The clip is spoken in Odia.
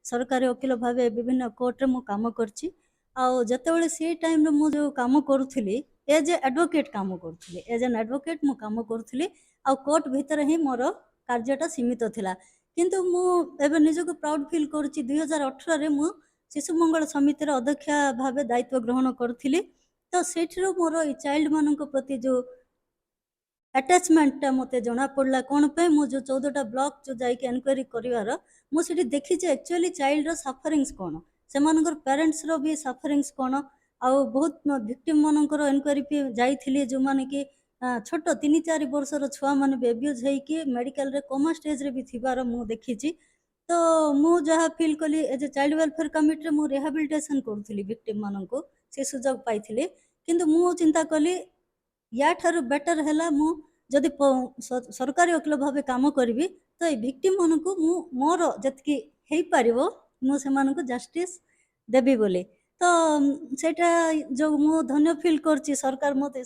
ସରକାରୀ ଓକିଲ ଭାବେ ବିଭିନ୍ନ କୋର୍ଟରେ ମୁଁ କାମ କରିଛି। ଆଉ ଯେତେବେଳେ ସେଇ ଟାଇମ୍ରେ ମୁଁ ଯେଉଁ କାମ କରୁଥିଲି, ଏଜ୍ ଏ ଆଡ଼ଭୋକେଟ୍ କାମ କରୁଥିଲି, ଏଜ୍ ଆନ୍ ଆଡ଼ଭୋକେଟ୍ ମୁଁ କାମ କରୁଥିଲି। ଆଉ କୋର୍ଟ ଭିତରେ ହିଁ ମୋର କାର୍ଯ୍ୟଟା ସୀମିତ ଥିଲା। କିନ୍ତୁ ମୁଁ ଏବେ ନିଜକୁ ପ୍ରାଉଡ୍ ଫିଲ୍ କରୁଛି, 2018ରେ ମୁଁ ଶିଶୁ ମଙ୍ଗଳ ସମିତିର ଅଧ୍ୟକ୍ଷା ଭାବେ ଦାୟିତ୍ୱ ଗ୍ରହଣ କରୁଥିଲି। ତ ସେଇଠିରୁ ମୋର ଏଇ ଚାଇଲ୍ଡମାନଙ୍କ ପ୍ରତି ଯେଉଁ ଆଟାଚମେଣ୍ଟଟା ମୋତେ ଜଣାପଡ଼ିଲା। କ'ଣ ପାଇଁ ମୁଁ ଯେଉଁ 14ଟା ବ୍ଲକ୍ ଯେଉଁ ଯାଇକି ଏନକ୍ୱାରି କରିବାର, ମୁଁ ସେଠି ଦେଖିଛି ଆକ୍ଚୁଆଲି ଚାଇଲ୍ଡର ସଫରିଂସ୍ କ'ଣ, ସେମାନଙ୍କର ପ୍ୟାରେଣ୍ଟସ୍ର ବି ସଫରିଂସ୍ କ'ଣ। ଆଉ ବହୁତ ଭିକ୍ଟିମ୍ମାନଙ୍କର ଏନକ୍ୱାରି ବି ଯାଇଥିଲି, ଯେଉଁମାନେ କି ଛୋଟ 3-4 ବର୍ଷର ଛୁଆମାନେ ବି ଏବ୍ୟୁଜ୍ ହେଇକି ମେଡ଼ିକାଲରେ କୋମା ଷ୍ଟେଜ୍ରେ ବି ଥିବାର ମୁଁ ଦେଖିଛି। ତ ମୁଁ ଯାହା ଫିଲ୍ କଲି, ଏଜ୍ ଏ ଚାଇଲ୍ଡ ୱେଲଫେୟାର କମିଟିରେ ମୁଁ ରିହାବିଲିଟେସନ୍ କରୁଥିଲି ଭିକ୍ଟିମ୍ମାନଙ୍କୁ, ସେ ସୁଯୋଗ ପାଇଥିଲି। କିନ୍ତୁ ମୁଁ ଚିନ୍ତା କଲି ୟାଠାରୁ ବେଟର୍ ହେଲା ମୁଁ ଯଦି ସରକାରୀ ଓକିଲ ଭାବେ କାମ କରିବି, ତ ଏଇ ଭିକ୍ଟିମ୍ମାନଙ୍କୁ ମୁଁ ମୋର ଯେତିକି ହେଇପାରିବ ମୁଁ ସେମାନଙ୍କୁ ଜଷ୍ଟିସ୍ ଦେବି ବୋଲି। ତ ସେଇଟା ଯେଉଁ ମୁଁ ଧନ୍ୟ ଫିଲ୍ କରୁଛି, ସରକାର ମୋତେ